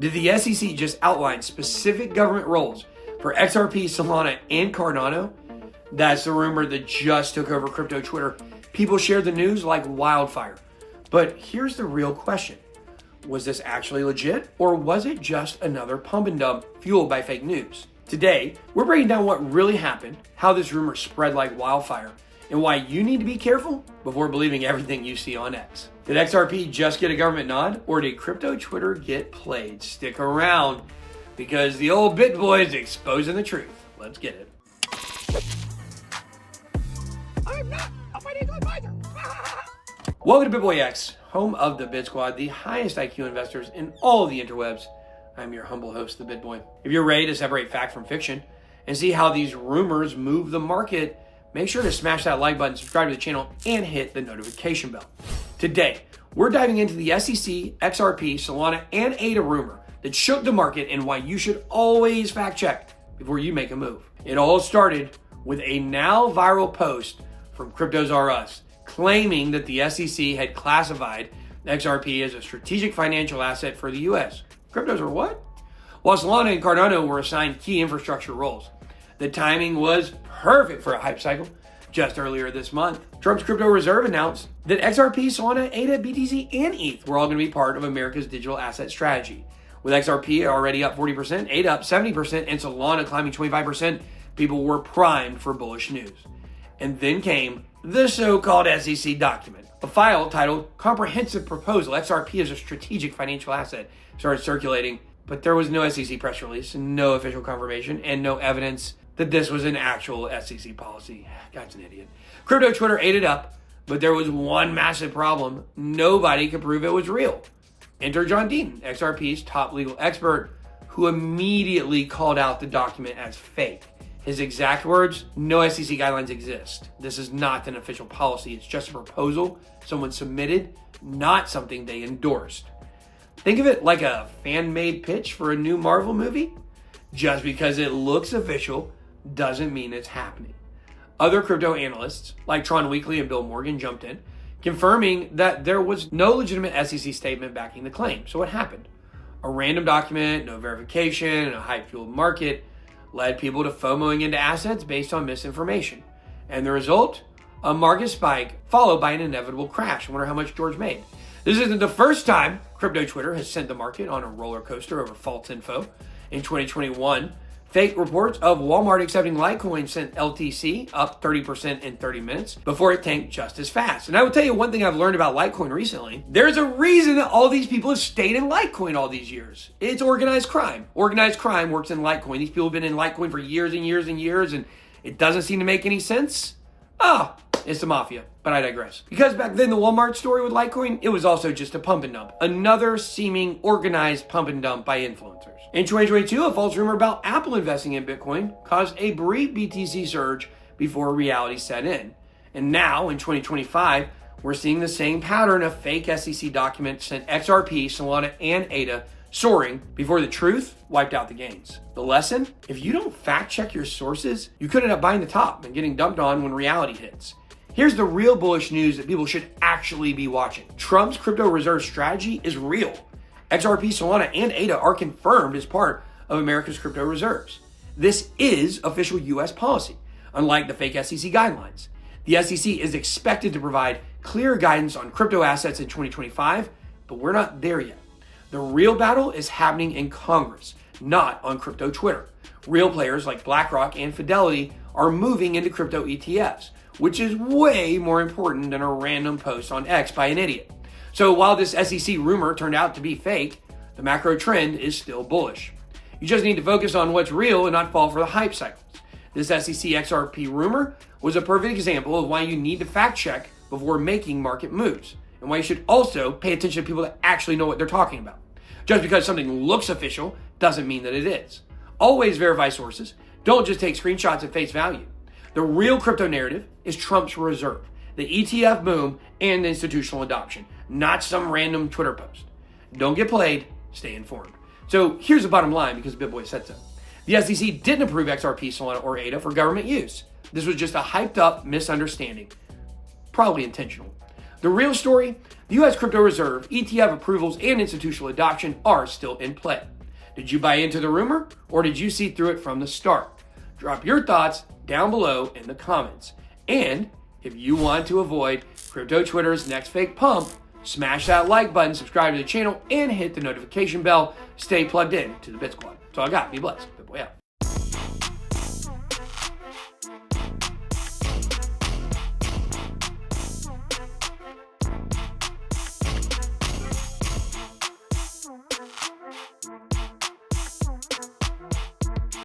Did the SEC just outline specific government roles for XRP, Solana, and Cardano? That's the rumor that just took over crypto Twitter. People shared the news like wildfire. But here's the real question. Was this actually legit, or was it just another pump and dump fueled by fake news? Today, we're breaking down what really happened, how this rumor spread like wildfire, and why you need to be careful before believing everything you see on X. Did XRP just get a government nod, or did crypto Twitter get played? Stick around, because the old Bitboy is exposing the truth. Let's get it. I'm not a financial advisor. Welcome to Bitboy X, home of the Bit Squad, the highest IQ investors in all of the interwebs. I'm your humble host, the Bitboy. If you're ready to separate fact from fiction and see how these rumors move the market, make sure to smash that like button, subscribe to the channel, and hit the notification bell. Today, we're diving into the SEC, XRP, Solana, and ADA rumor that shook the market and why you should always fact check before you make a move. It all started with a now viral post from Cryptos R Us claiming that the SEC had classified XRP as a strategic financial asset for the US. Cryptos are what? While Solana and Cardano were assigned key infrastructure roles. The timing was perfect for a hype cycle. Just earlier this month, Trump's crypto reserve announced that XRP, Solana, ADA, BTC, and ETH were all going to be part of America's digital asset strategy. With XRP already up 40%, ADA up 70%, and Solana climbing 25%, people were primed for bullish news. And then came the so-called SEC document. A file titled Comprehensive Proposal, XRP as a Strategic Financial Asset, started circulating, but there was no SEC press release, no official confirmation, and no evidence that this was an actual SEC policy. God's an idiot. Crypto Twitter ate it up, but there was one massive problem. Nobody could prove it was real. Enter John Deaton, XRP's top legal expert, who immediately called out the document as fake. His exact words, no SEC guidelines exist. This is not an official policy. It's just a proposal someone submitted, not something they endorsed. Think of it like a fan-made pitch for a new Marvel movie. Just because it looks official doesn't mean it's happening. Other crypto analysts, like Tron Weekly and Bill Morgan, jumped in, confirming that there was no legitimate SEC statement backing the claim. So what happened? A random document, no verification, and a hype-fueled market led people to FOMOing into assets based on misinformation. And the result? A market spike followed by an inevitable crash. I wonder how much George made. This isn't the first time crypto Twitter has sent the market on a roller coaster over false info. In 2021, fake reports of Walmart accepting Litecoin sent LTC up 30% in 30 minutes before it tanked just as fast. And I will tell you one thing I've learned about Litecoin recently. There's a reason that all these people have stayed in Litecoin all these years. It's organized crime. Organized crime works in Litecoin. These people have been in Litecoin for years and years and years, and it doesn't seem to make any sense. It's the mafia, but I digress. Because back then, the Walmart story with Litecoin, it was also just a pump and dump. Another seeming organized pump and dump by influencers. In 2022, a false rumor about Apple investing in Bitcoin caused a brief BTC surge before reality set in. And now, in 2025, we're seeing the same pattern of fake SEC documents sent XRP, Solana, and ADA soaring before the truth wiped out the gains. The lesson? If you don't fact check your sources, you could end up buying the top and getting dumped on when reality hits. Here's the real bullish news that people should actually be watching. Trump's crypto reserve strategy is real. XRP, Solana, and ADA are confirmed as part of America's crypto reserves. This is official US policy, unlike the fake SEC guidelines. The SEC is expected to provide clear guidance on crypto assets in 2025, but we're not there yet. The real battle is happening in Congress, not on crypto Twitter. Real players like BlackRock and Fidelity are moving into crypto ETFs, which is way more important than a random post on X by an idiot. So while this SEC rumor turned out to be fake, the macro trend is still bullish. You just need to focus on what's real and not fall for the hype cycles. This SEC XRP rumor was a perfect example of why you need to fact check before making market moves, and why you should also pay attention to people that actually know what they're talking about. Just because something looks official doesn't mean that it is. Always verify sources. Don't just take screenshots at face value. The real crypto narrative is Trump's reserve, the ETF boom, and institutional adoption, not some random Twitter post. Don't get played, stay informed. So here's the bottom line, because Bitboy said so. The SEC didn't approve XRP, Solana, or ADA for government use. This was just a hyped up misunderstanding, probably intentional. The real story, the U.S. Crypto Reserve, ETF approvals, and institutional adoption are still in play. Did you buy into the rumor, or did you see through it from the start? Drop your thoughts down below in the comments. And if you want to avoid Crypto Twitter's next fake pump, smash that like button, subscribe to the channel, and hit the notification bell. Stay plugged in to the Bit Squad. That's all I got. Be blessed. BitBoy out.